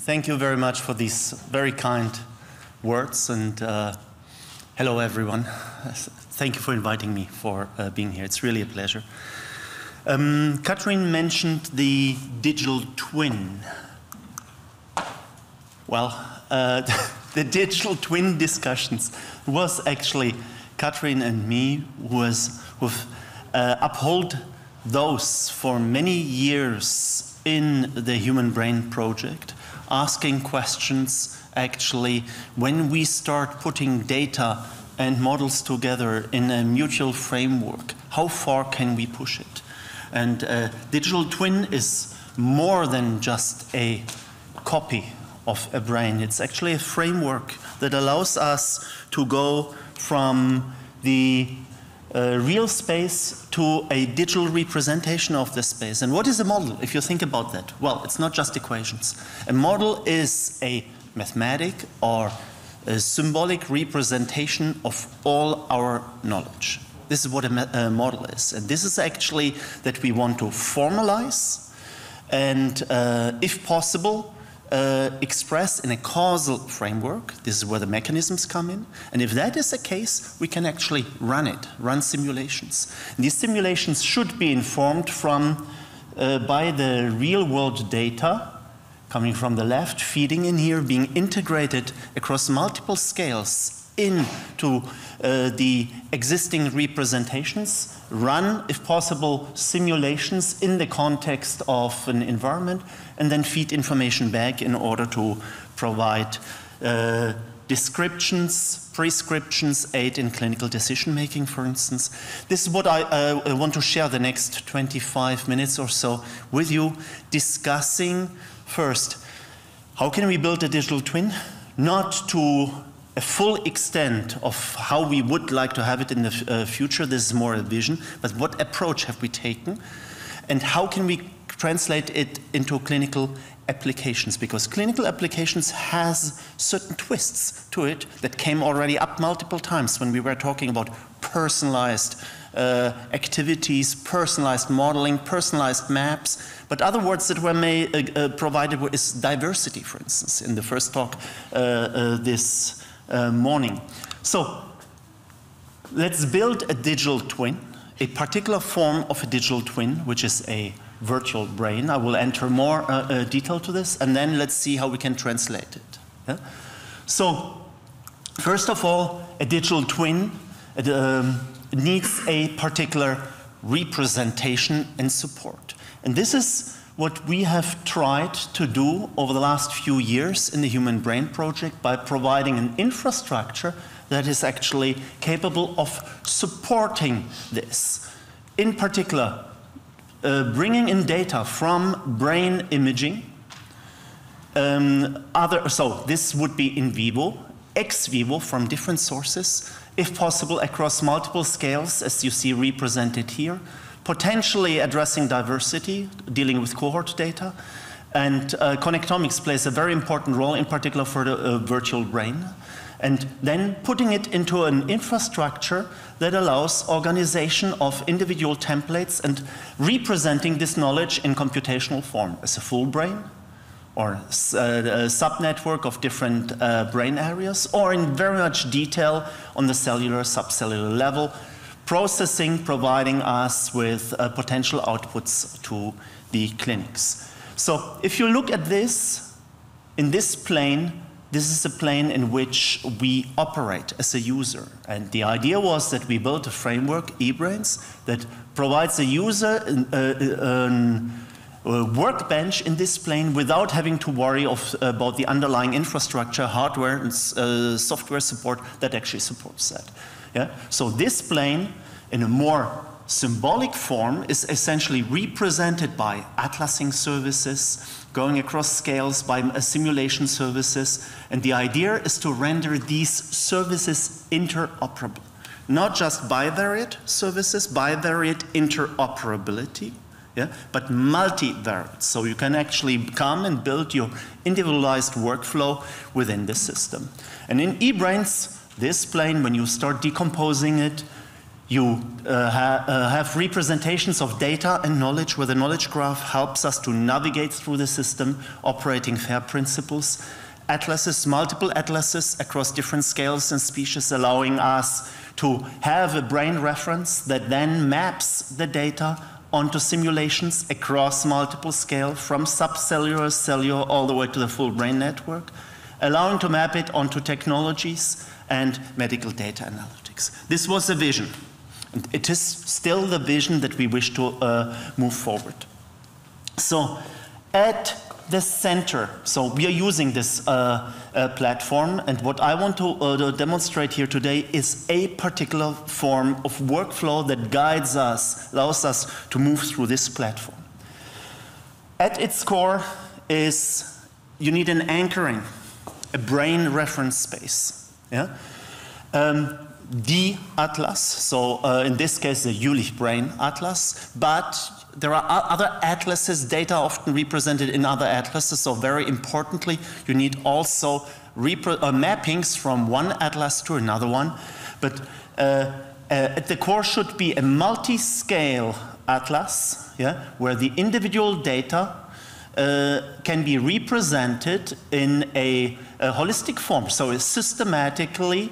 Thank you very much for these very kind words, and hello everyone. Thank you for inviting me, for being here. It's really a pleasure. Katrin mentioned the digital twin. Well, the digital twin discussions was actually Katrin and me who've upheld those for many years in the Human Brain Project, asking questions actually when we start putting data and models together in a mutual framework, how far can we push it? And digital twin is more than just a copy of a brain. It's actually a framework that allows us to go from the real space to a digital representation of the space. And what is a model, if you think about that? Well, it's not just equations. A model is a mathematic or a symbolic representation of all our knowledge. This is what a model is. And this is actually that we want to formalize and, if possible, express in a causal framework. This is where the mechanisms come in. And if that is the case, we can actually run simulations. And these simulations should be informed by the real world data coming from the left, feeding in here, being integrated across multiple scales into the existing representations, run, if possible, simulations in the context of an environment, and then feed information back in order to provide descriptions, prescriptions, aid in clinical decision making, for instance. This is what I want to share the next 25 minutes or so with you, discussing first, how can we build a digital twin? Not to a full extent of how we would like to have it in the future, this is more a vision, but what approach have we taken? And how can we translate it into clinical applications? Because clinical applications has certain twists to it that came already up multiple times when we were talking about personalized activities, personalized modeling, personalized maps. But other words that were provided is diversity, for instance, in the first talk this morning. So let's build a digital twin, a particular form of a digital twin, which is a virtual brain. I will enter more detail to this, and then let's see how we can translate it. Yeah? So first of all, a digital twin needs a particular representation and support. And this is what we have tried to do over the last few years in the Human Brain Project by providing an infrastructure that is actually capable of supporting this. In particular, bringing in data from brain imaging, so this would be in vivo, ex vivo from different sources, if possible across multiple scales, as you see represented here, potentially addressing diversity, dealing with cohort data, and connectomics plays a very important role, in particular for the virtual brain, and then putting it into an infrastructure that allows organization of individual templates and representing this knowledge in computational form as a full brain, or a subnetwork of different brain areas, or in very much detail on the cellular, subcellular level, processing, providing us with potential outputs to the clinics. So if you look at this, in this plane, this is a plane in which we operate as a user. And the idea was that we built a framework, eBrains, that provides a user a workbench in this plane without having to worry about the underlying infrastructure, hardware and software support that actually supports that. Yeah? So this plane, in a more symbolic form, is essentially represented by atlasing services, going across scales by simulation services, and the idea is to render these services interoperable. Not just bivariate services, bivariate interoperability, yeah, but multivariate. So you can actually come and build your individualized workflow within the system. And in eBrains, this plane, when you start decomposing it, You have representations of data and knowledge, where the knowledge graph helps us to navigate through the system, operating FAIR principles. Atlases, multiple atlases across different scales and species, allowing us to have a brain reference that then maps the data onto simulations across multiple scale, from subcellular, cellular, all the way to the full brain network, allowing to map it onto technologies and medical data analytics. This was the vision. And it is still the vision that we wish to move forward. So at the center, so we are using this platform, and what I want to demonstrate here today is a particular form of workflow that guides us, allows us to move through this platform. At its core is you need an anchoring, a brain reference space. Yeah? The atlas, so in this case the Jülich Brain Atlas, but there are other atlases, data often represented in other atlases, so very importantly you need also mappings from one atlas to another one, but at the core should be a multi-scale atlas, yeah, where the individual data can be represented in a holistic form, so systematically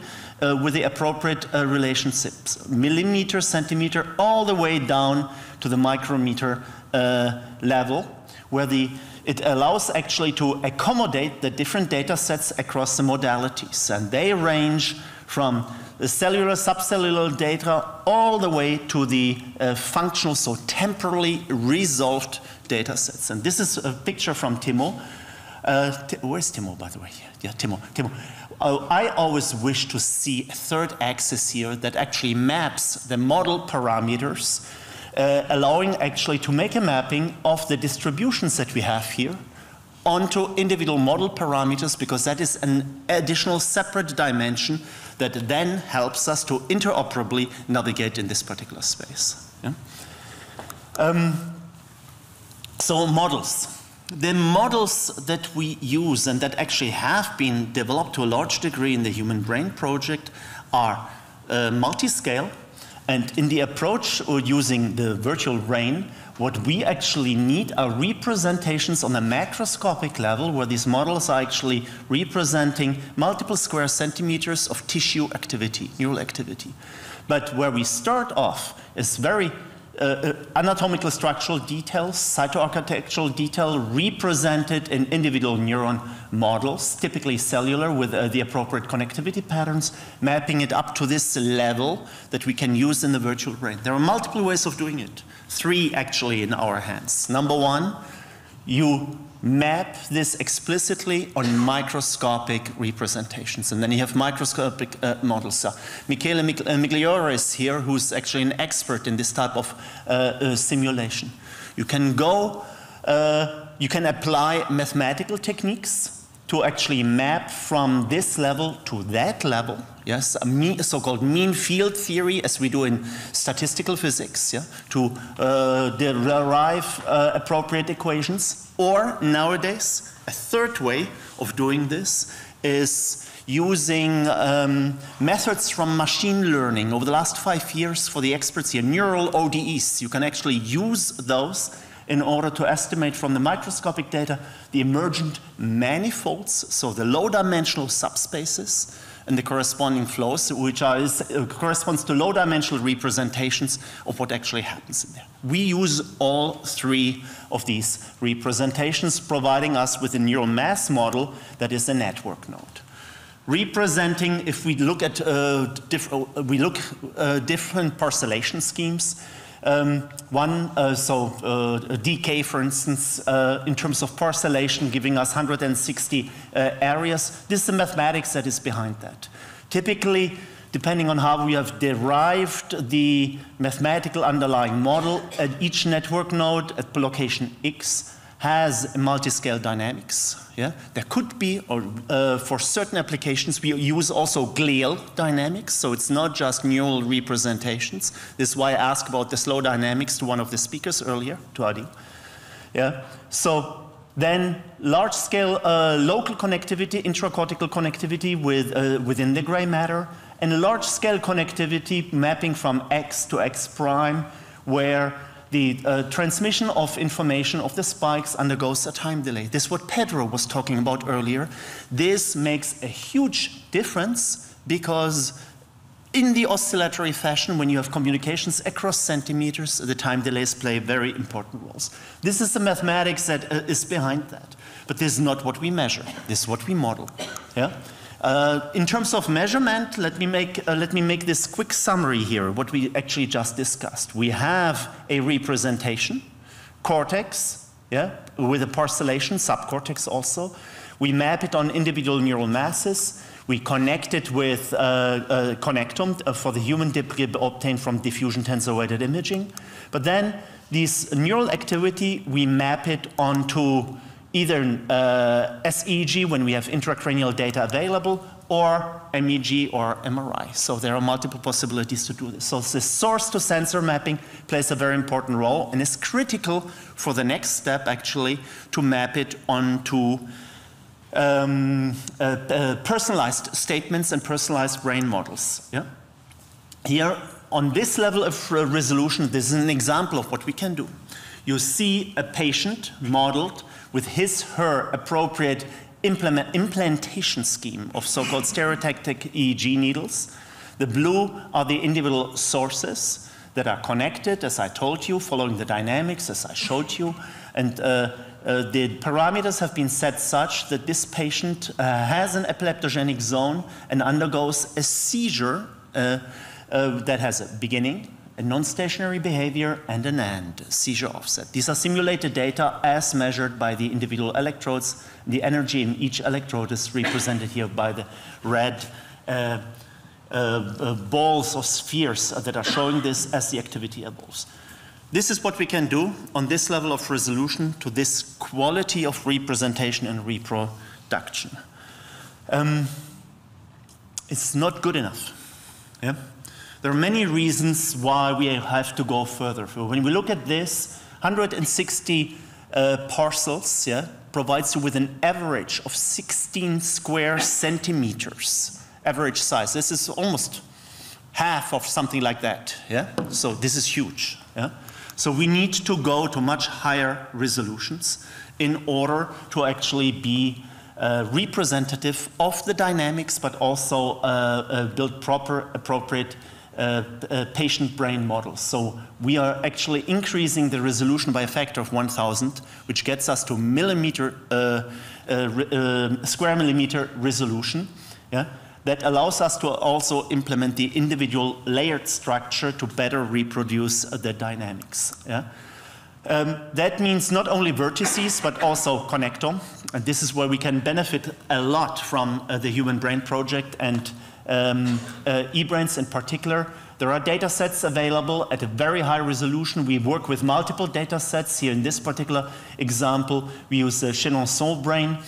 with the appropriate relationships, millimeter, centimeter, all the way down to the micrometer level, where it allows actually to accommodate the different data sets across the modalities. And they range from the cellular, subcellular data all the way to the functional, so temporally resolved data sets. And this is a picture from Timo. Where's Timo, by the way? Yeah, Timo. I always wish to see a third axis here that actually maps the model parameters, allowing actually to make a mapping of the distributions that we have here onto individual model parameters, because that is an additional separate dimension that then helps us to interoperably navigate in this particular space. Yeah? So models. The models that we use and that actually have been developed to a large degree in the Human Brain Project are multi-scale, and in the approach using the virtual brain, what we actually need are representations on a macroscopic level, where these models are actually representing multiple square centimeters of tissue activity, neural activity. But where we start off is very anatomical structural details, cytoarchitectural detail represented in individual neuron models, typically cellular with the appropriate connectivity patterns, mapping it up to this level that we can use in the virtual brain. There are multiple ways of doing it. 3 actually in our hands. Number 1, you map this explicitly on microscopic representations, and then you have microscopic models. So Michele Migliore is here, who's actually an expert in this type of simulation. You can go, you can apply mathematical techniques to actually map from this level to that level. Yes, a so-called mean field theory, as we do in statistical physics, yeah, to derive appropriate equations. Or nowadays, a third way of doing this is using methods from machine learning. Over the last 5 years, for the experts here, neural ODEs, you can actually use those in order to estimate from the microscopic data the emergent manifolds, so the low-dimensional subspaces, and the corresponding flows, which corresponds to low-dimensional representations of what actually happens in there. We use all 3 of these representations, providing us with a neural mass model that is a network node. Representing, if we look at different parcellation schemes, DK, for instance, in terms of parcellation, giving us 160 areas. This is the mathematics that is behind that. Typically, depending on how we have derived the mathematical underlying model, at each network node at location X has a multi-scale dynamics. Yeah? There could be, or for certain applications, we use also glial dynamics, so it's not just neural representations. This is why I asked about the slow dynamics to one of the speakers earlier, to Adi. Yeah? So Then large-scale local connectivity, intracortical connectivity within the gray matter, and large-scale connectivity mapping from X to X prime, where the transmission of information of the spikes undergoes a time delay. This is what Pedro was talking about earlier. This makes a huge difference because in the oscillatory fashion, when you have communications across centimeters, the time delays play very important roles. This is the mathematics that is behind that. But this is not what we measure. This is what we model. Yeah? In terms of measurement, let me make this quick summary here, what we actually just discussed. We have a representation, cortex, yeah, with a parcellation, subcortex also. We map it on individual neural masses. We connect it with connectome for the human debris obtained from diffusion tensor-weighted imaging. But then this neural activity, we map it onto either SEEG when we have intracranial data available, or MEG or MRI. So there are multiple possibilities to do this. So this source-to-sensor mapping plays a very important role and is critical for the next step, actually, to map it onto personalized statements and personalized brain models. Yeah? Here, on this level of resolution, this is an example of what we can do. You see a patient modeled with her appropriate implantation scheme of so-called stereotactic EEG needles. The blue are the individual sources that are connected, as I told you, following the dynamics, as I showed you. And the parameters have been set such that this patient has an epileptogenic zone and undergoes a seizure that has a beginning, a non-stationary behavior, and an end, seizure offset. These are simulated data as measured by the individual electrodes. The energy in each electrode is represented here by the red balls or spheres that are showing this as the activity evolves. This is what we can do on this level of resolution to this quality of representation and reproduction. It's not good enough. Yeah? There are many reasons why we have to go further. When we look at this, 160 parcels, yeah, provides you with an average of 16 square centimeters, average size. This is almost half of something like that. Yeah? So this is huge. Yeah? So we need to go to much higher resolutions in order to actually be representative of the dynamics, but also build proper, appropriate patient brain models. So we are actually increasing the resolution by a factor of 1,000, which gets us to square millimeter resolution. Yeah? That allows us to also implement the individual layered structure to better reproduce the dynamics. Yeah? That means not only vertices, but also connectome. And this is where we can benefit a lot from the Human Brain Project and eBrains in particular. There are data sets available at a very high resolution. We work with multiple data sets. Here in this particular example, we use the Chenonceau brain,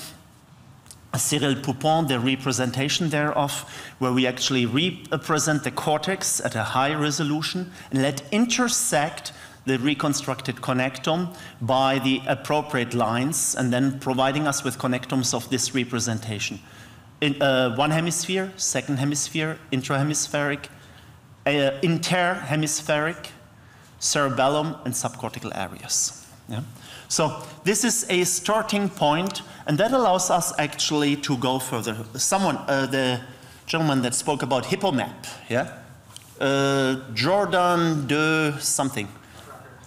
Cyril Poupon, the representation thereof, where we actually represent the cortex at a high resolution and let intersect the reconstructed connectome by the appropriate lines, and then providing us with connectomes of this representation. In one hemisphere, second hemisphere, intrahemispheric, interhemispheric, cerebellum, and subcortical areas. Yeah? So this is a starting point, and that allows us actually to go further. The gentleman that spoke about HippoMap, yeah? Jordan de something.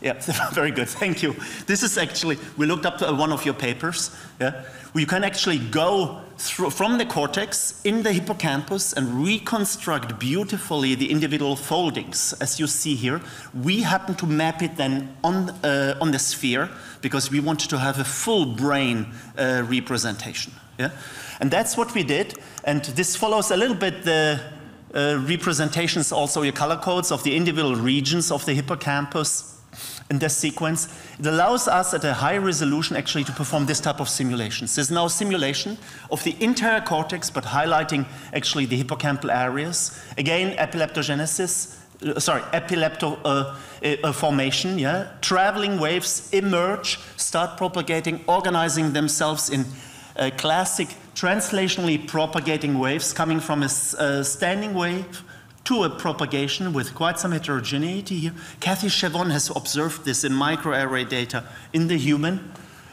Yeah, very good, thank you. This is actually, we looked up one of your papers, yeah? Where you can actually go through, from the cortex in the hippocampus and reconstruct beautifully the individual foldings, as you see here. We happen to map it then on the sphere because we wanted to have a full brain representation. Yeah? And that's what we did, and this follows a little bit the representations, also your color codes of the individual regions of the hippocampus in this sequence. It allows us at a high resolution actually to perform this type of simulations. There's now a simulation of the entire cortex, but highlighting actually the hippocampal areas. Again, epileptogenesis, formation, yeah? Traveling waves emerge, start propagating, organizing themselves in classic translationally propagating waves coming from a standing wave to a propagation with quite some heterogeneity here. Kathy Chevon has observed this in microarray data in the human.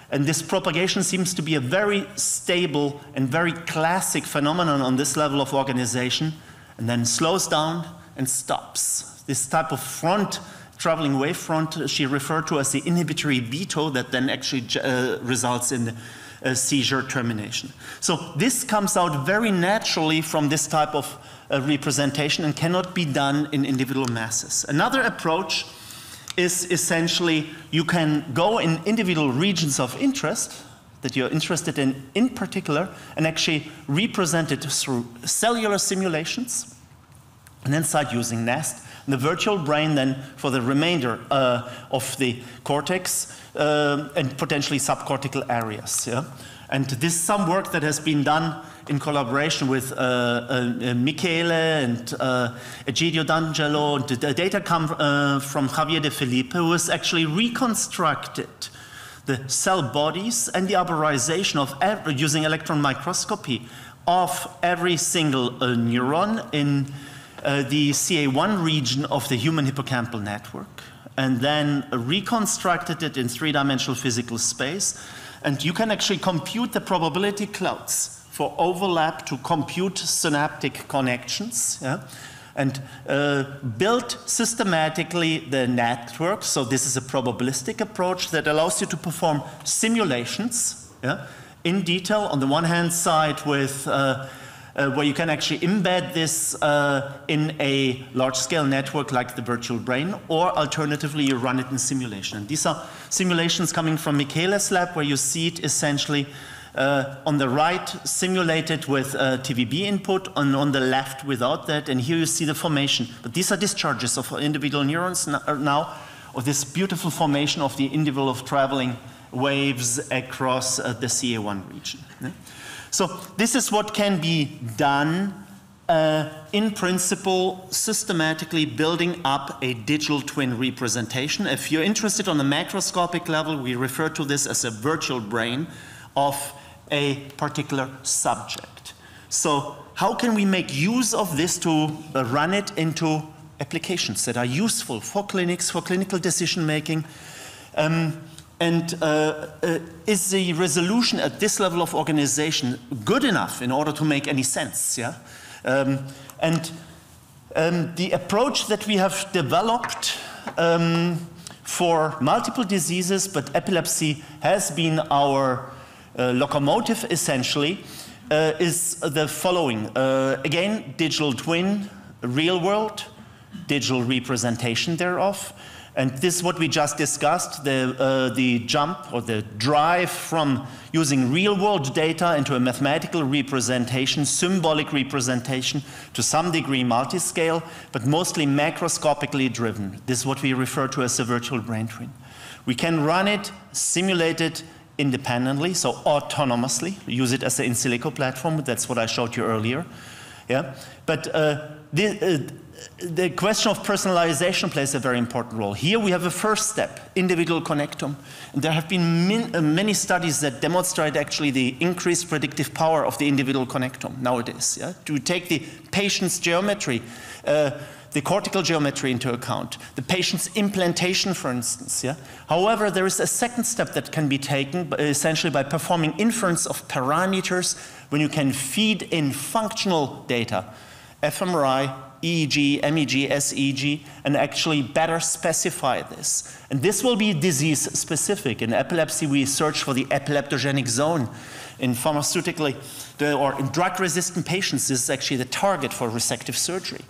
And this propagation seems to be a very stable and very classic phenomenon on this level of organization, and then slows down and stops. This type of front, traveling wave front, she referred to as the inhibitory veto that then actually results in the seizure termination. So this comes out very naturally from this type of representation and cannot be done in individual masses. Another approach is essentially you can go in individual regions of interest that you're interested in particular, and actually represent it through cellular simulations, and then start using NEST. And the virtual brain then for the remainder of the cortex and potentially subcortical areas. Yeah? And this is some work that has been done in collaboration with Michele and Egidio D'Angelo. The data come from Javier de Felipe, who has actually reconstructed the cell bodies and the arborization of using electron microscopy of every single neuron in the CA1 region of the human hippocampal network, and then reconstructed it in three-dimensional physical space. And you can actually compute the probability clouds for overlap to compute synaptic connections, yeah? And build systematically the network. So this is a probabilistic approach that allows you to perform simulations, yeah, in detail on the one hand side with where you can actually embed this in a large-scale network like the virtual brain, or alternatively you run it in simulation. And these are simulations coming from Michele's lab, where you see it essentially on the right simulated with TVB input, and on the left without that, and here you see the formation. But these are discharges of individual neurons now, or this beautiful formation of the individual of traveling waves across the CA1 region. Yeah? So this is what can be done in principle, systematically building up a digital twin representation. If you're interested on the macroscopic level, we refer to this as a virtual brain of a particular subject. So how can we make use of this to run it into applications that are useful for clinics, for clinical decision making? Is the resolution at this level of organization good enough in order to make any sense? Yeah? The approach that we have developed for multiple diseases, but epilepsy has been our locomotive essentially, is the following. Again, digital twin, real world, digital representation thereof. And this is what we just discussed, the jump or the drive from using real-world data into a mathematical representation, symbolic representation, to some degree multi-scale, but mostly macroscopically driven. This is what we refer to as the virtual brain twin. We can run it, simulate it independently, so autonomously, use it as an in silico platform. That's what I showed you earlier. Yeah? But the question of personalization plays a very important role. Here we have a first step, individual connectome. And there have been many studies that demonstrate actually the increased predictive power of the individual connectome nowadays. Yeah? To take the patient's geometry, the cortical geometry into account, the patient's implantation, for instance. Yeah? However, there is a second step that can be taken essentially by performing inference of parameters when you can feed in functional data, fMRI, EEG, MEG, SEG, and actually better specify this. And this will be disease specific. In epilepsy, we search for the epileptogenic zone. In pharmaceutically, or in drug-resistant patients, this is actually the target for resective surgery.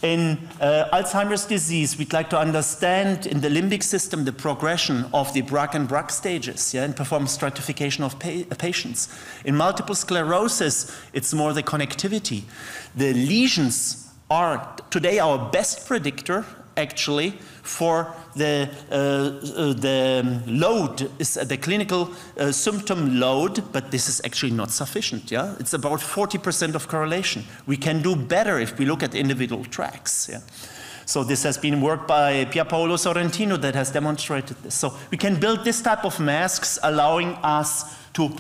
In Alzheimer's disease, we'd like to understand in the limbic system the progression of the Braak and Braak stages, yeah, and perform stratification of patients. In multiple sclerosis, it's more the connectivity. The lesions are today our best predictor, actually, for the load, is the clinical symptom load, but this is actually not sufficient. Yeah, it's about 40% of correlation. We can do better if we look at individual tracks. Yeah? So this has been work by Pierpaolo Sorrentino that has demonstrated this. So we can build this type of masks, allowing us to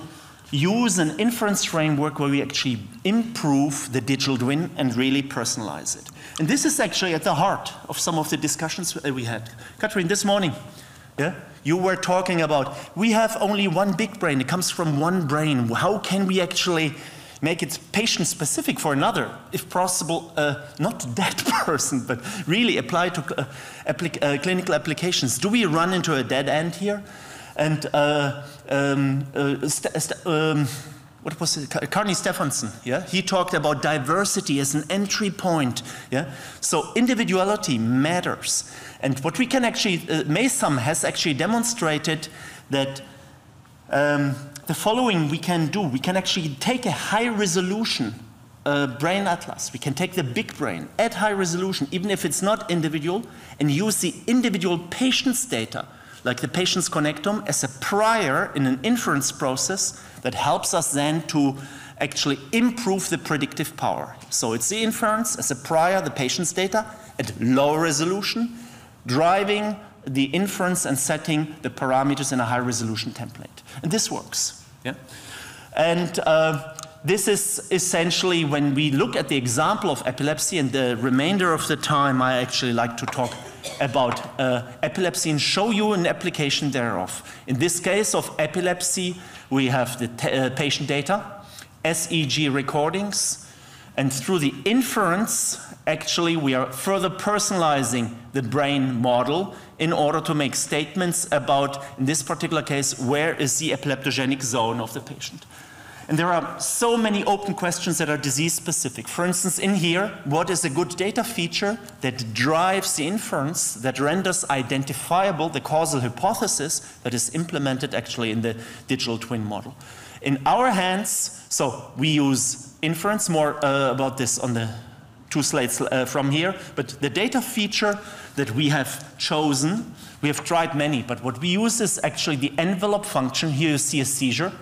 use an inference framework where we actually improve the digital twin and really personalize it. And this is actually at the heart of some of the discussions we had. Katrin, this morning, yeah, you were talking about, we have only one big brain, it comes from one brain. How can we actually make it patient-specific for another, if possible, not that person, but really apply to clinical applications? Do we run into a dead end here? And what was it? Carney Stephenson, yeah? He talked about diversity as an entry point, yeah? So individuality matters. And what we can actually, Mesam has actually demonstrated that the following we can do. We can actually take a high-resolution brain atlas. We can take the big brain at high resolution, even if it's not individual, and use the individual patient's data, like the patient's connectome, as a prior in an inference process that helps us then to actually improve the predictive power. So it's the inference as a prior, the patient's data, at low resolution, driving the inference and setting the parameters in a high-resolution template. And this works. Yeah? And this is essentially when we look at the example of epilepsy, and the remainder of the time I actually like to talk about epilepsy and show you an application thereof. In this case of epilepsy, we have the patient data, SEG recordings, and through the inference, actually, we are further personalizing the brain model in order to make statements about, in this particular case, where is the epileptogenic zone of the patient. And there are so many open questions that are disease-specific. For instance, in here, what is a good data feature that drives the inference, that renders identifiable the causal hypothesis that is implemented actually in the digital twin model? In our hands, so we use inference, more about this on the 2 slides from here, but the data feature that we have chosen, we have tried many, but what we use is actually the envelope function. Here you see a seizure.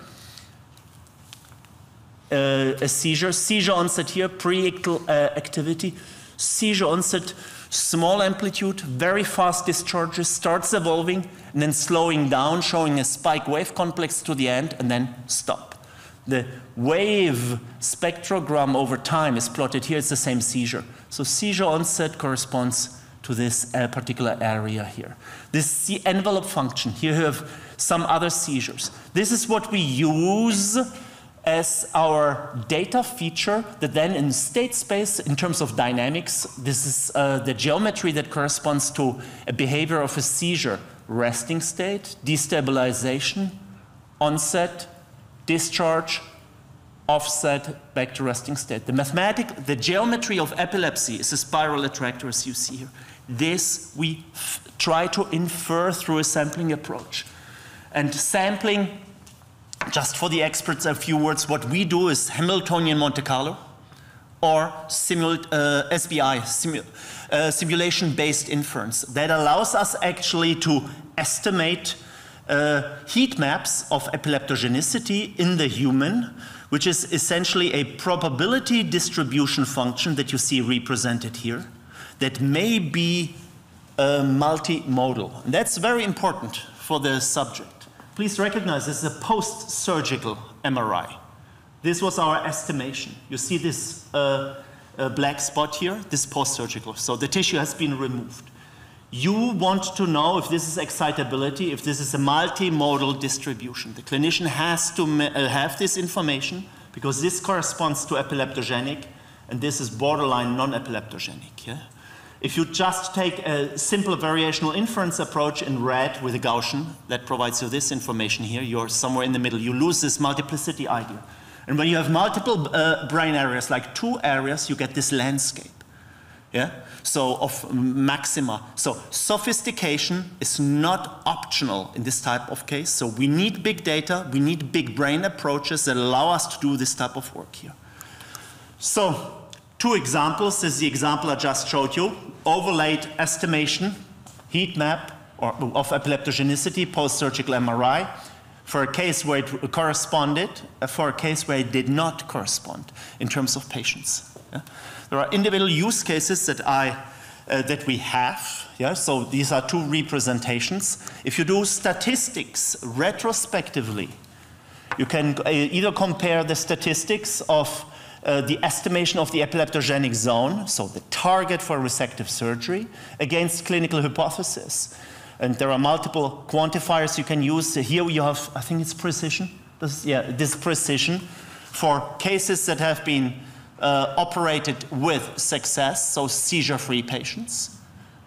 Seizure onset here, pre-ictal activity, seizure onset, small amplitude, very fast discharges, starts evolving, and then slowing down, showing a spike wave complex to the end, and then stop. The wave spectrogram over time is plotted here. It's the same seizure. So seizure onset corresponds to this particular area here. This is the envelope function. Here you have some other seizures. This is what we use as our data feature that then in state space, in terms of dynamics, this is the geometry that corresponds to a behavior of a seizure. Resting state, destabilization, onset, discharge, offset, back to resting state. The geometry of epilepsy is a spiral attractor, as you see here. This we try to infer through a sampling approach. And sampling, just for the experts, a few words, what we do is Hamiltonian Monte Carlo or SBI, simulation-based inference. That allows us actually to estimate heat maps of epileptogenicity in the human, which is essentially a probability distribution function that you see represented here that may be multimodal. And that's very important for the subject. Please recognize this is a post-surgical MRI. This was our estimation. You see this black spot here, this post-surgical. So the tissue has been removed. You want to know if this is excitability, if this is a multimodal distribution. The clinician has to have this information because this corresponds to epileptogenic and this is borderline non-epileptogenic. Yeah? If you just take a simple variational inference approach in red with a Gaussian, that provides you this information here, you're somewhere in the middle. You lose this multiplicity idea. And when you have multiple brain areas, like 2 areas, you get this landscape. Yeah? So of maxima. So sophistication is not optional in this type of case. So we need big data, we need big brain approaches that allow us to do this type of work here. So 2 examples. This is the example I just showed you. Overlaid estimation, heat map of epileptogenicity, post-surgical MRI, for a case where it corresponded, for a case where it did not correspond in terms of patients. Yeah? There are individual use cases that I that we have. Yeah? So these are two representations. If you do statistics retrospectively, you can either compare the statistics of the estimation of the epileptogenic zone, so the target for resective surgery, against clinical hypothesis. And there are multiple quantifiers you can use. Here you have, I think it's precision. This precision for cases that have been operated with success, so seizure-free patients,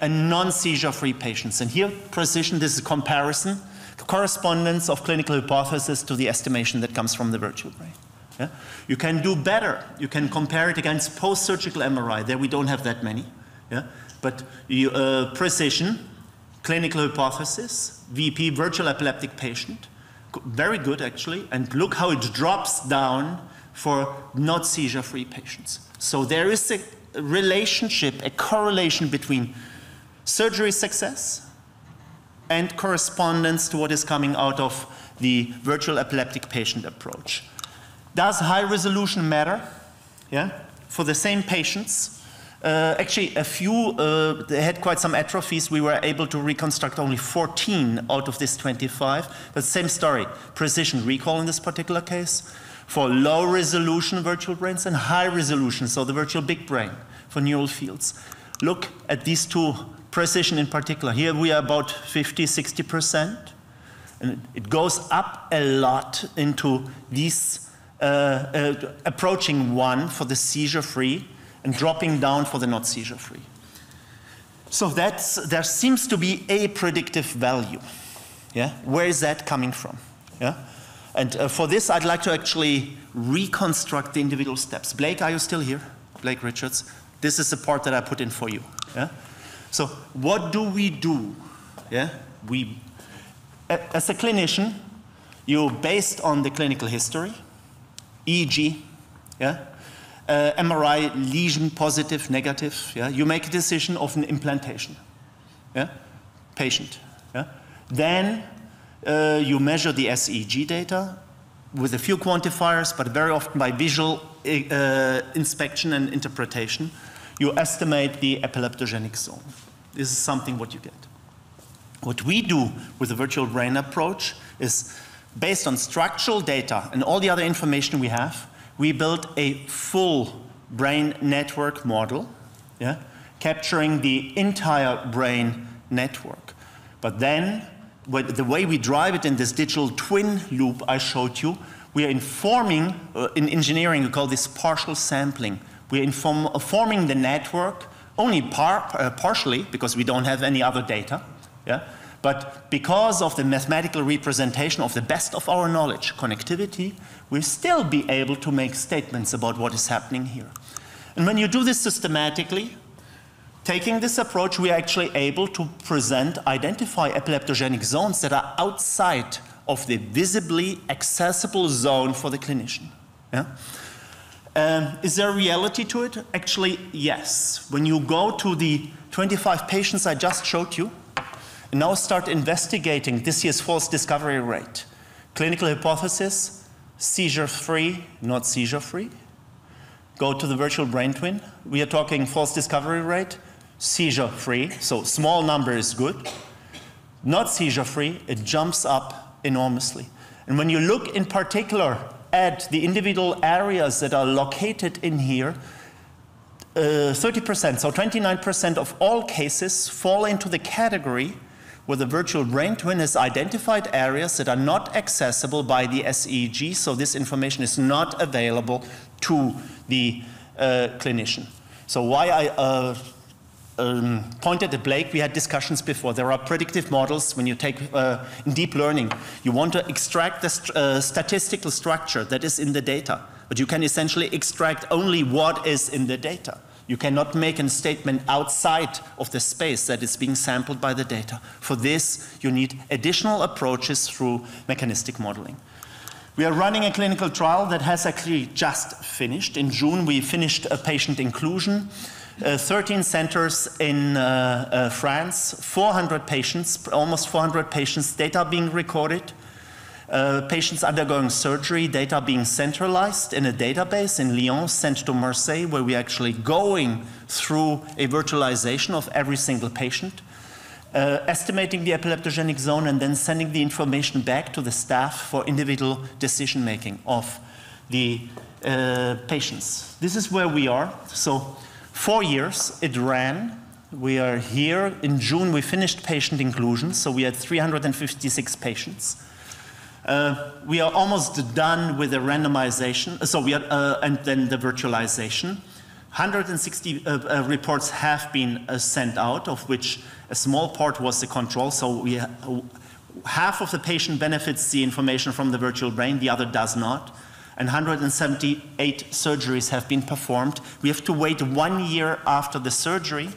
and non-seizure-free patients. And here, precision, this is a comparison, the correspondence of clinical hypothesis to the estimation that comes from the virtual brain. Yeah? You can do better. You can compare it against post-surgical MRI. There we don't have that many. Yeah? But precision, clinical hypothesis, VP, virtual epileptic patient, very good actually, and look how it drops down for not seizure-free patients. So there is a relationship, a correlation between surgery success and correspondence to what is coming out of the virtual epileptic patient approach. Does high resolution matter? Yeah? For the same patients, actually, a few, they had quite some atrophies. We were able to reconstruct only 14 out of this 25. But same story, precision recall in this particular case, for low resolution virtual brains and high resolution, so the virtual big brain for neural fields. Look at these two, precision in particular. Here we are about 50, 60%. And it goes up a lot into these, approaching 1 for the seizure-free, and dropping down for the not seizure-free. So there seems to be a predictive value. Yeah? Where is that coming from? Yeah? And for this, I'd like to actually reconstruct the individual steps. Blake, are you still here? Blake Richards. This is the part that I put in for you. Yeah? So what do? Yeah? As a clinician, you, based on the clinical history, EEG, yeah? MRI, lesion, positive, negative. Yeah? You make a decision of an implantation. Yeah? Patient. Yeah? Then you measure the SEEG data with a few quantifiers, but very often by visual inspection and interpretation. You estimate the epileptogenic zone. This is something what you get. What we do with the virtual brain approach is, based on structural data and all the other information we have, we built a full brain network model, yeah, capturing the entire brain network. But then, the way we drive it in this digital twin loop I showed you, we are informing, in engineering we call this partial sampling. We are informing the network only partially, because we don't have any other data, yeah? But because of the mathematical representation of the best of our knowledge, connectivity, we'll still be able to make statements about what is happening here. And when you do this systematically, taking this approach, we are actually able to identify epileptogenic zones that are outside of the visibly accessible zone for the clinician. Yeah? Is there a reality to it? Actually, yes. When you go to the 25 patients I just showed you, and now start investigating this year's false discovery rate. Clinical hypothesis, seizure-free, not seizure-free. Go to the virtual brain twin. We are talking false discovery rate, seizure-free, so small number is good. Not seizure-free, it jumps up enormously. And when you look in particular at the individual areas that are located in here, 30%, so 29% of all cases fall into the category where the virtual brain twin has identified areas that are not accessible by the SEEG, so this information is not available to the clinician. So why I pointed at Blake, we had discussions before. There are predictive models when you take in deep learning. You want to extract the statistical structure that is in the data, but you can essentially extract only what is in the data. You cannot make a statement outside of the space that is being sampled by the data. For this, you need additional approaches through mechanistic modeling. We are running a clinical trial that has actually just finished. In June, we finished a patient inclusion. 13 centers in France, 400 patients, almost 400 patients, data being recorded. Patients undergoing surgery, data being centralized in a database in Lyon, sent to Marseille, where we're actually going through a virtualization of every single patient, estimating the epileptogenic zone, and then sending the information back to the staff for individual decision-making of the patients. This is where we are. So 4 years it ran. We are here. In June, we finished patient inclusion, so we had 356 patients. We are almost done with the randomization, so we are, and then the virtualization. 160 reports have been sent out, of which a small part was the control. So half of the patient benefits the information from the virtual brain, the other does not. And 178 surgeries have been performed. We have to wait 1 year after the surgery,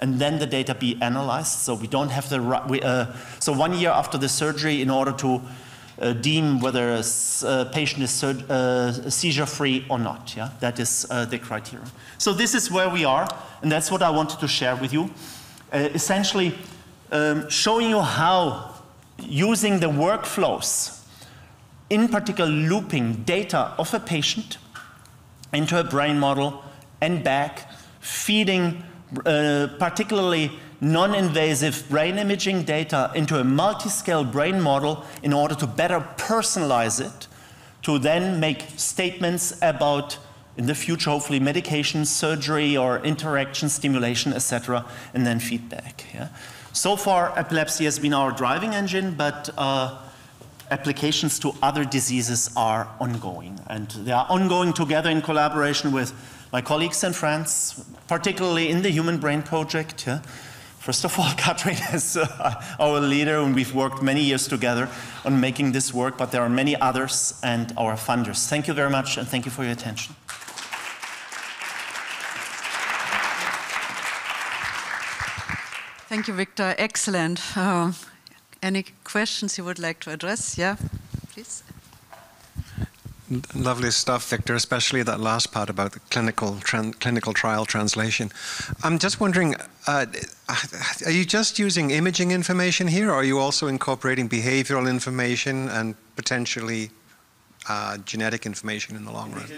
and then the data be analyzed. So we don't have the so 1 year after the surgery in order to deem whether a patient is seizure-free or not. Yeah, that is the criteria. So this is where we are, and that's what I wanted to share with you. Essentially, showing you how using the workflows, in particular looping data of a patient into a brain model and back, feeding particularly non-invasive brain imaging data into a multi-scale brain model in order to better personalize it, to then make statements about, in the future, hopefully medication, surgery, or interaction, stimulation, etc., and then feedback. Yeah? So far, epilepsy has been our driving engine, but applications to other diseases are ongoing. And they are ongoing together in collaboration with my colleagues and friends, particularly in the Human Brain Project. Yeah? First of all, Katrin is our leader, and we've worked many years together on making this work, but there are many others and our funders. Thank you very much, and thank you for your attention. Thank you, Viktor. Excellent. Any questions you would like to address? Yeah, please. Lovely stuff, Viktor, especially that last part about the clinical trial translation. I'm just wondering, are you just using imaging information here, or are you also incorporating behavioral information and potentially genetic information in the long run?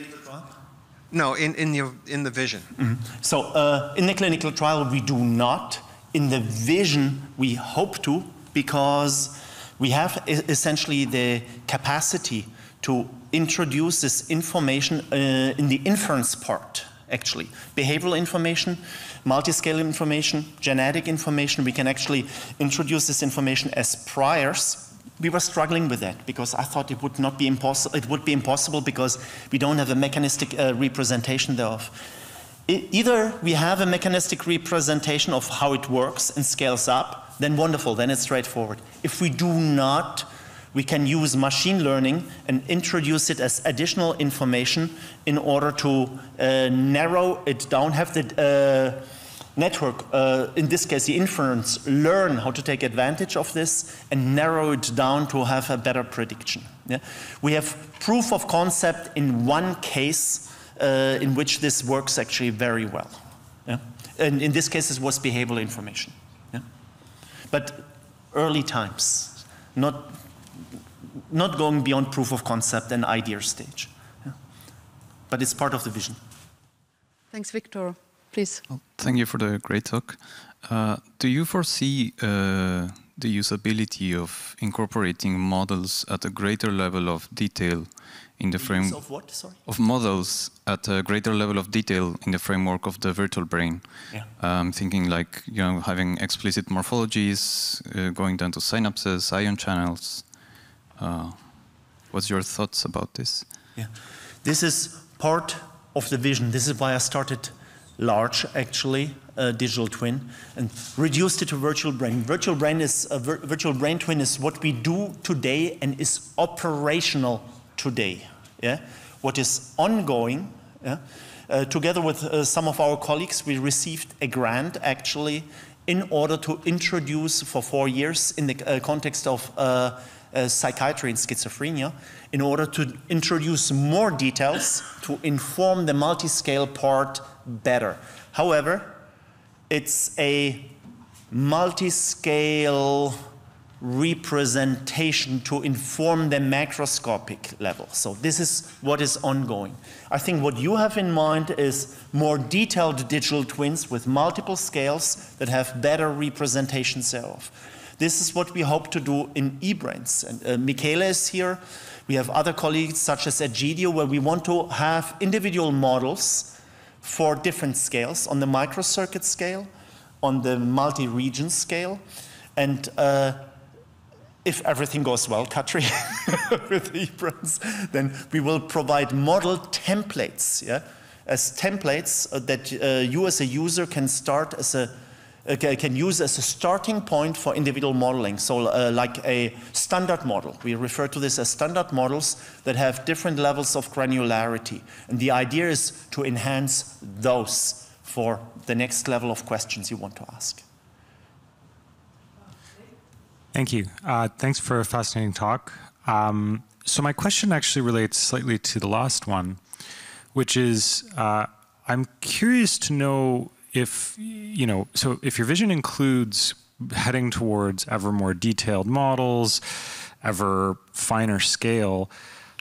No, in the vision. Mm-hmm. So in the clinical trial, we do not. In the vision, we hope to, because we have essentially the capacity to introduce this information in the inference part, actually. Behavioral information, multi-scale information, genetic information. We can actually introduce this information as priors. We were struggling with that because I thought it would not be impossible. It would be impossible because we don't have a mechanistic representation thereof. Either we have a mechanistic representation of how it works and scales up, then wonderful, then it's straightforward. If we do not, we can use machine learning and introduce it as additional information in order to narrow it down, have the network, in this case the inference, learn how to take advantage of this and narrow it down to have a better prediction. Yeah? We have proof of concept in one case in which this works actually very well. Yeah? And in this case it was behavioral information. Yeah? But early times, not going beyond proof of concept and idea stage. Yeah. But it's part of the vision. Thanks, Viktor. Please. Well, thank you for the great talk. Do you foresee the usability of incorporating models at a greater level of detail in the frame of what? Sorry? Of models at a greater level of detail in the framework of the virtual brain? Yeah. Thinking like, you know, having explicit morphologies, going down to synapses, ion channels. What's your thoughts about this? Yeah, this is part of the vision. This is why I started large, actually, digital twin, and reduced it to virtual brain. Virtual brain twin is what we do today and is operational today. Yeah, what is ongoing. Yeah? Together with some of our colleagues, we received a grant actually in order to introduce for 4 years in the context of psychiatry and schizophrenia, in order to introduce more details to inform the multi-scale part better. However, it's a multi-scale representation to inform the macroscopic level. So this is what is ongoing. I think what you have in mind is more detailed digital twins with multiple scales that have better representations thereof. This is what we hope to do in eBrains. And Michele is here. We have other colleagues such as at GDO, where we want to have individual models for different scales, on the microcircuit scale, on the multi-region scale, and if everything goes well, Katri, with eBrains, then we will provide model templates, yeah, as templates that you as a user can start as can use as a starting point for individual modeling. So like a standard model. We refer to this as standard models that have different levels of granularity. And the idea is to enhance those for the next level of questions you want to ask. Thank you. Thanks for a fascinating talk. So my question actually relates slightly to the last one, which is I'm curious to know if, so if your vision includes heading towards ever more detailed models, ever finer scale,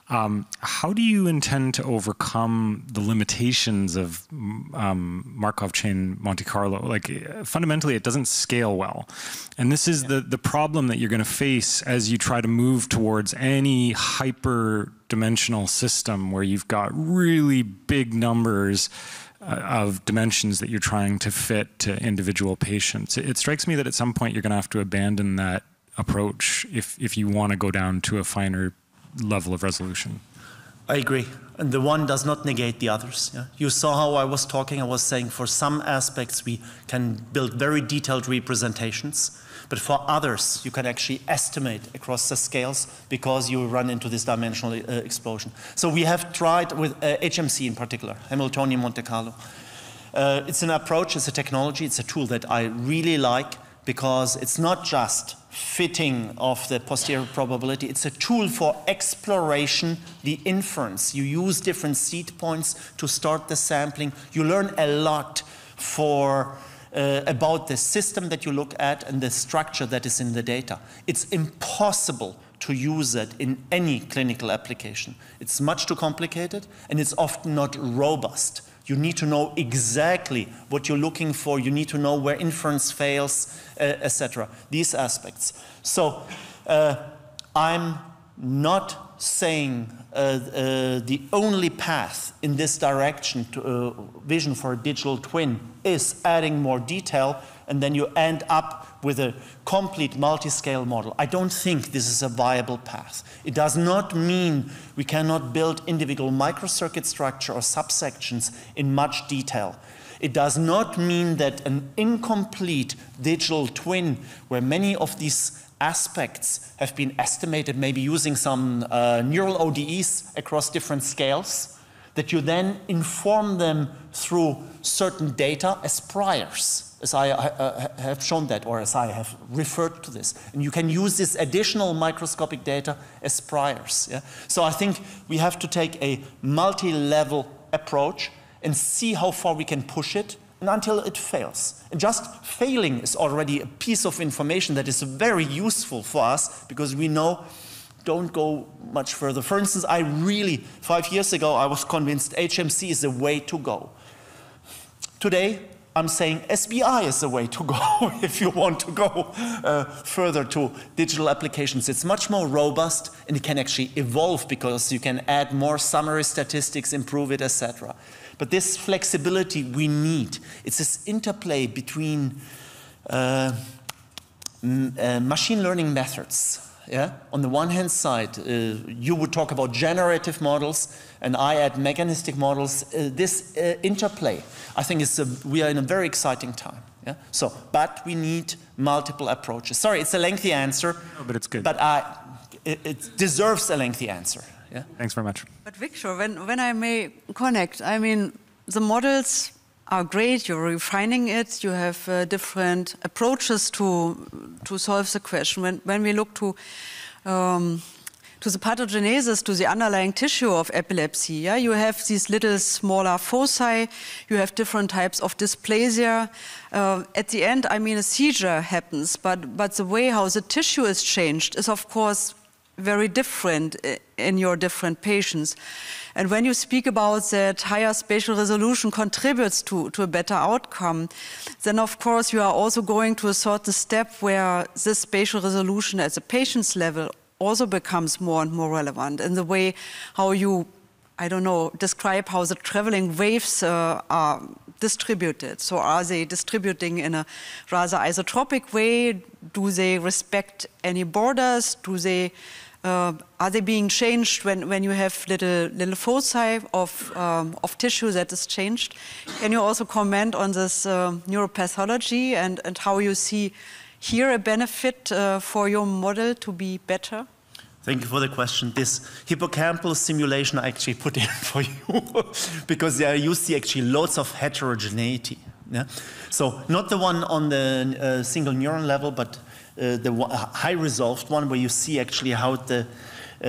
how do you intend to overcome the limitations of Markov chain Monte Carlo? Like, fundamentally, it doesn't scale well. And this is the problem that you're going to face as you try to move towards any hyper-dimensional system where you've got really big numbers of dimensions that you're trying to fit to individual patients. It strikes me that at some point you're going to have to abandon that approach if you want to go down to a finer level of resolution. I agree. And the one does not negate the others. Yeah? You saw how I was talking. I was saying for some aspects we can build very detailed representations, but for others you can actually estimate across the scales because you run into this dimensional explosion. So we have tried with HMC in particular, Hamiltonian Monte Carlo. It's an approach, it's a technology, it's a tool that I really like because it's not just fitting of the posterior probability. It's a tool for exploration, the inference. You use different seed points to start the sampling. You learn a lot about the system that you look at and the structure that is in the data. It's impossible to use it in any clinical application. It's much too complicated and it's often not robust. You need to know exactly what you're looking for. You need to know where inference fails, etc. These aspects. So I'm not saying the only path in this direction to vision for a digital twin is adding more detail, and then you end up with a complete multi-scale model. I don't think this is a viable path. It does not mean we cannot build individual microcircuit structure or subsections in much detail. It does not mean that an incomplete digital twin, where many of these aspects have been estimated, maybe using some neural ODEs across different scales, that you then inform them through certain data as priors, as I have shown that, or as I have referred to this. And you can use this additional microscopic data as priors. Yeah? So I think we have to take a multi-level approach and see how far we can push it, and until it fails. And just failing is already a piece of information that is very useful for us, because we know don't go much further. For instance, 5 years ago, I was convinced HMC is the way to go. Today, I'm saying SBI is the way to go if you want to go further to digital applications. It's much more robust and it can actually evolve because you can add more summary statistics, improve it, etc. But this flexibility we need. It's this interplay between machine learning methods. Yeah? On the one hand side, you would talk about generative models, and I add mechanistic models. This interplay, I think, we are in a very exciting time. Yeah? So, but we need multiple approaches. Sorry, it's a lengthy answer. No, but it's good. But it deserves a lengthy answer. Yeah? Thanks very much. But Viktor, when I may connect, I mean, the models are great, you're refining it, you have different approaches to solve the question. When we look to the pathogenesis, to the underlying tissue of epilepsy. Yeah? You have these little smaller foci, you have different types of dysplasia. At the end, I mean, a seizure happens, but the way how the tissue is changed is, of course, very different in your different patients. And when you speak about that higher spatial resolution contributes to a better outcome, then of course you are also going to a certain step where this spatial resolution at the patient's level also becomes more and more relevant in the way how you, I don't know, describe how the traveling waves are distributed. So are they distributing in a rather isotropic way? Do they respect any borders? Are they being changed when you have little foci of tissue that is changed? Can you also comment on this neuropathology and how you see here a benefit for your model to be better? Thank you for the question. This hippocampal simulation I actually put in for you because you see actually lots of heterogeneity. Yeah? So not the one on the single neuron level, but the high resolved one where you see actually how the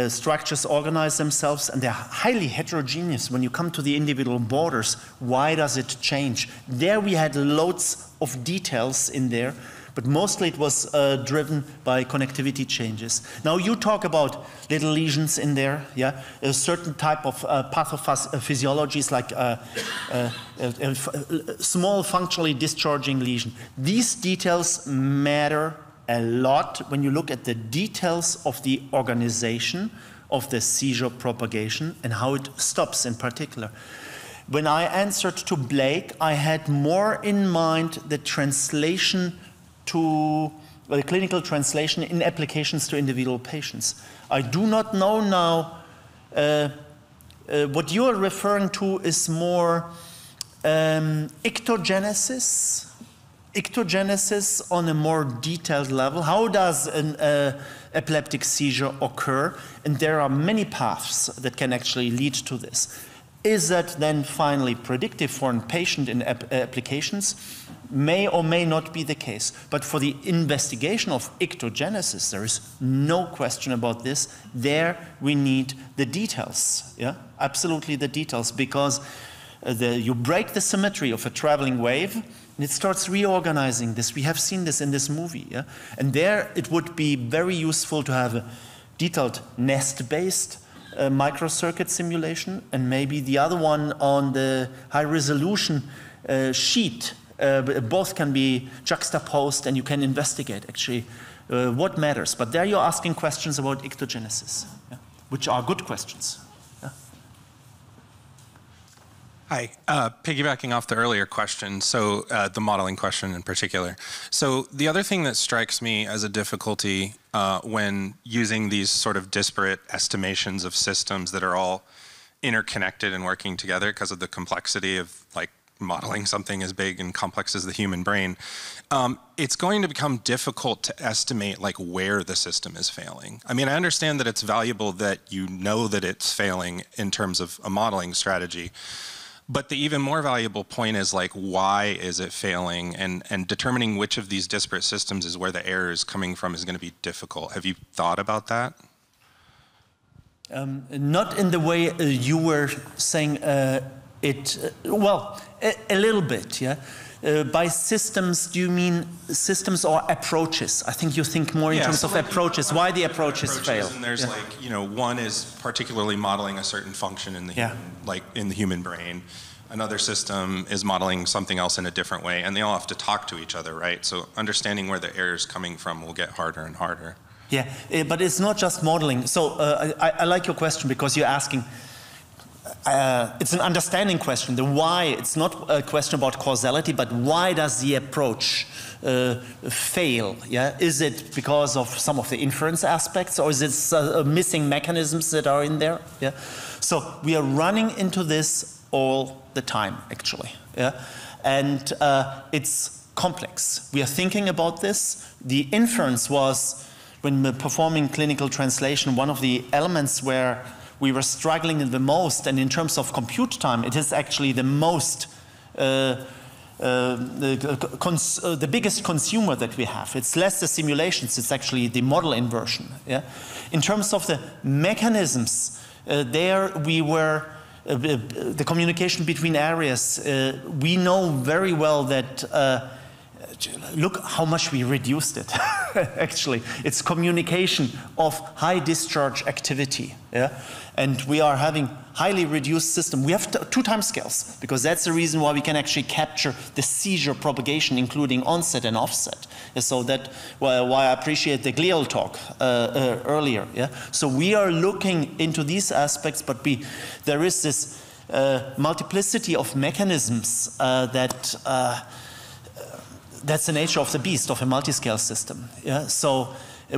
structures organize themselves, and they're highly heterogeneous when you come to the individual borders. Why does it change? There we had loads of details in there, but mostly it was driven by connectivity changes. Now you talk about little lesions in there, yeah? A certain type of pathophysiologies like small functionally discharging lesion. These details matter a lot when you look at the details of the organization of the seizure propagation and how it stops in particular. When I answered to Blake, I had more in mind the translation to the clinical translation in applications to individual patients. I do not know now, what you are referring to is more ictogenesis on a more detailed level. How does an epileptic seizure occur? And there are many paths that can actually lead to this. Is that then finally predictive for a patient in applications? May or may not be the case. But for the investigation of ictogenesis, there is no question about this. There we need the details, yeah? Absolutely the details, because you break the symmetry of a traveling wave, and it starts reorganizing this. We have seen this in this movie. Yeah? And there it would be very useful to have a detailed nest-based microcircuit simulation, and maybe the other one on the high-resolution sheet. Both can be juxtaposed, and you can investigate actually what matters. But there you're asking questions about ictogenesis, yeah? Which are good questions. Hi, piggybacking off the earlier question, so the modeling question in particular. So the other thing that strikes me as a difficulty when using these sort of disparate estimations of systems that are all interconnected and working together because of the complexity of like modeling something as big and complex as the human brain, it's going to become difficult to estimate like where the system is failing. I mean, I understand that it's valuable that you know that it's failing in terms of a modeling strategy, but the even more valuable point is like, why is it failing? And determining which of these disparate systems is where the error is coming from is going to be difficult. Have you thought about that? Not in the way you were saying it, well, a little bit, yeah? By systems, do you mean systems or approaches? I think you think more in terms of approaches. Why the approaches fail? And there's like, you know, one is particularly modeling a certain function in the human, like in the human brain. Another system is modeling something else in a different way, and they all have to talk to each other, right? So understanding where the error is coming from will get harder and harder. Yeah, but it's not just modeling. So I like your question because you're asking. It's an understanding question. The why, it's not a question about causality, but why does the approach fail? Yeah? Is it because of some of the inference aspects, or is it missing mechanisms that are in there? Yeah? So we are running into this all the time, actually. Yeah? And it's complex. We are thinking about this. The inference was, when performing clinical translation, one of the elements where we were struggling the most, and in terms of compute time, it is actually the most the biggest consumer that we have. It's less the simulations, it's actually the model inversion. Yeah? In terms of the mechanisms, there we were, the communication between areas, we know very well that, look how much we reduced it, actually. It's communication of high discharge activity. Yeah? And we are having highly reduced system. We have 2 time scales, because that's the reason why we can actually capture the seizure propagation, including onset and offset. So that why I appreciate the glial talk earlier. Yeah? So we are looking into these aspects, but there is this multiplicity of mechanisms that's the nature of the beast of a multi-scale system. Yeah? So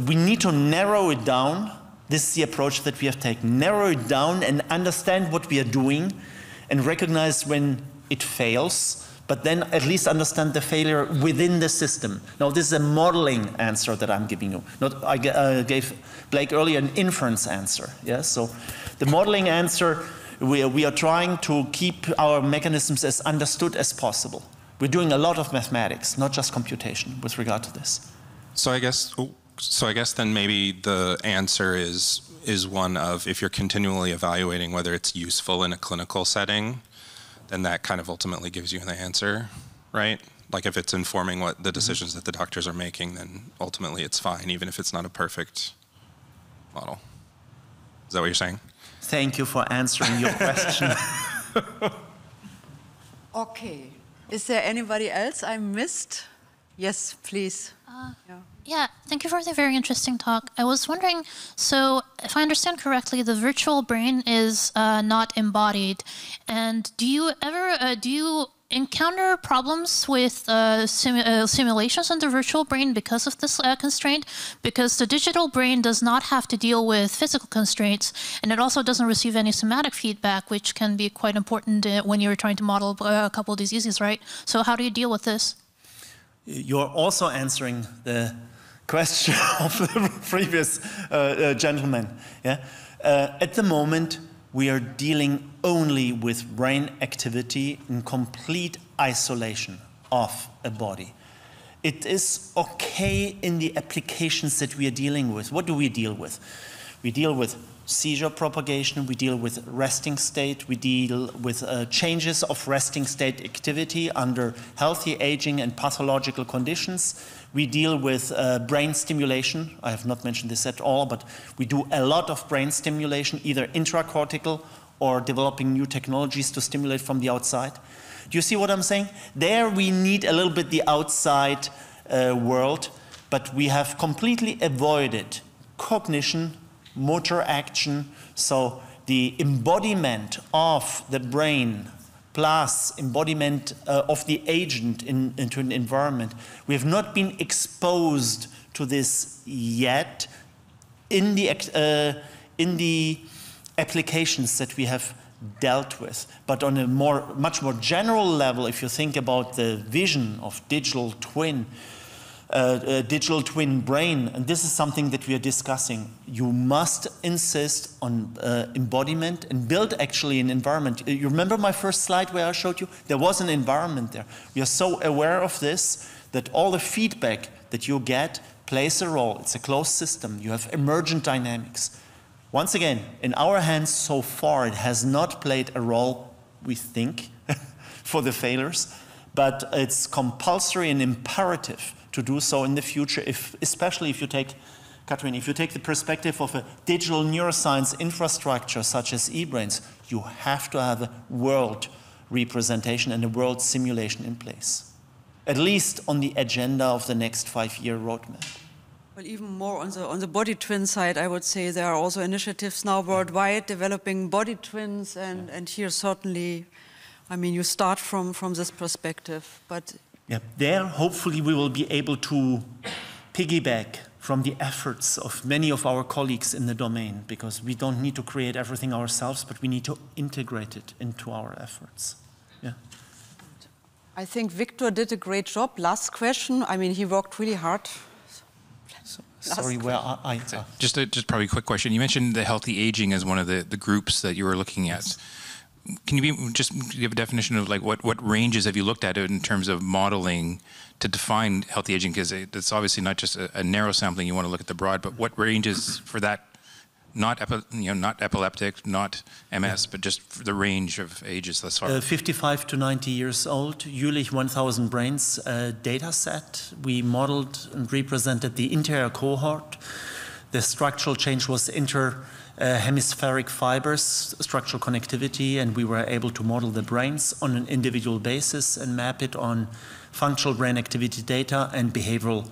we need to narrow it down. This is the approach that we have taken. Narrow it down and understand what we are doing and recognize when it fails, but then at least understand the failure within the system. Now, this is a modeling answer that I'm giving you. I gave Blake earlier an inference answer. Yeah? So the modeling answer, we are trying to keep our mechanisms as understood as possible. We're doing a lot of mathematics, not just computation, with regard to this. So I guess then maybe the answer is one of, if you're continually evaluating whether it's useful in a clinical setting, then that kind of ultimately gives you the answer, right? Like if it's informing what the decisions that the doctors are making, then ultimately it's fine, even if it's not a perfect model. Is that what you're saying? Thank you for answering your question. Okay. Is there anybody else I missed? Yes, please. Yeah, thank you for the very interesting talk. I was wondering, so if I understand correctly, the virtual brain is not embodied. And do you ever, do you encounter problems with simulations in the virtual brain because of this constraint? Because the digital brain does not have to deal with physical constraints, and it also doesn't receive any somatic feedback, which can be quite important when you're trying to model a couple of diseases, right? So how do you deal with this? You're also answering the question of the previous gentleman. Yeah? At the moment, we are dealing only with brain activity in complete isolation of a body. It is okay in the applications that we are dealing with. What do we deal with? We deal with seizure propagation, we deal with resting state, we deal with changes of resting state activity under healthy aging and pathological conditions. We deal with brain stimulation. I have not mentioned this at all, but we do a lot of brain stimulation, either intracortical or developing new technologies to stimulate from the outside. Do you see what I'm saying? There we need a little bit the outside world, but we have completely avoided cognition, motor action, so the embodiment of the brain plus embodiment of the agent into an environment. We have not been exposed to this yet in the applications that we have dealt with. But on a much more general level, if you think about the vision of digital twin brain, and this is something that we are discussing, you must insist on embodiment and build actually an environment. You remember my first slide where I showed you? There was an environment there. We are so aware of this that all the feedback that you get plays a role. It's a closed system. You have emergent dynamics. Once again, in our hands so far, it has not played a role, we think, for the failures, but it's compulsory and imperative to do so in the future, especially if you take, Katrin, if you take the perspective of a digital neuroscience infrastructure such as eBrains, you have to have a world representation and a world simulation in place, at least on the agenda of the next 5-year roadmap. Well, even more on the body twin side, I would say there are also initiatives now worldwide developing body twins, and here certainly, I mean, you start from this perspective, but yeah, there hopefully we will be able to piggyback from the efforts of many of our colleagues in the domain, because we don't need to create everything ourselves, but we need to integrate it into our efforts. Yeah. I think Viktor did a great job. Last question. I mean, he worked really hard. Sorry, where I just probably a quick question. You mentioned the healthy aging as one of the groups that you were looking at. can you just give a definition of like what ranges have you looked at in terms of modeling to define healthy aging? Because it's obviously not just a narrow sampling. You want to look at the broad, but what ranges for that? Not epileptic, not MS, but just for the range of ages thus far. 55 to 90 years old, Jülich 1000 brains data set. We modeled and represented the entire cohort. The structural change was hemispheric fibers, structural connectivity, and we were able to model the brains on an individual basis and map it on functional brain activity data and behavioral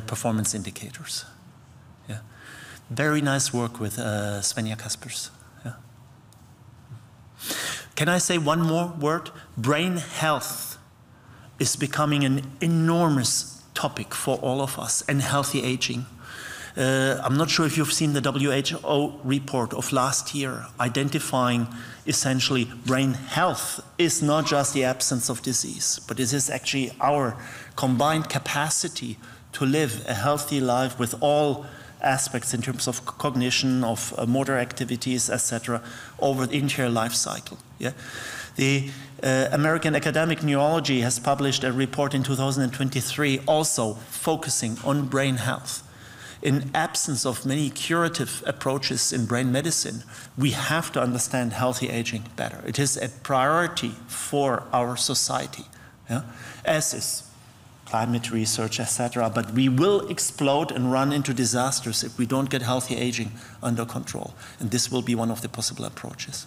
performance indicators. Yeah. Very nice work with Svenja Kaspers. Yeah. Can I say one more word? Brain health is becoming an enormous topic for all of us, and healthy aging. I'm not sure if you've seen the WHO report of last year, identifying essentially brain health is not just the absence of disease, but it is actually our combined capacity to live a healthy life with all aspects in terms of cognition, of motor activities, etc., over the entire life cycle. Yeah? The American Academic Neurology has published a report in 2023 also focusing on brain health. In absence of many curative approaches in brain medicine, we have to understand healthy aging better. It is a priority for our society, yeah? As is climate research, etc. But we will explode and run into disasters if we don't get healthy aging under control. And this will be one of the possible approaches.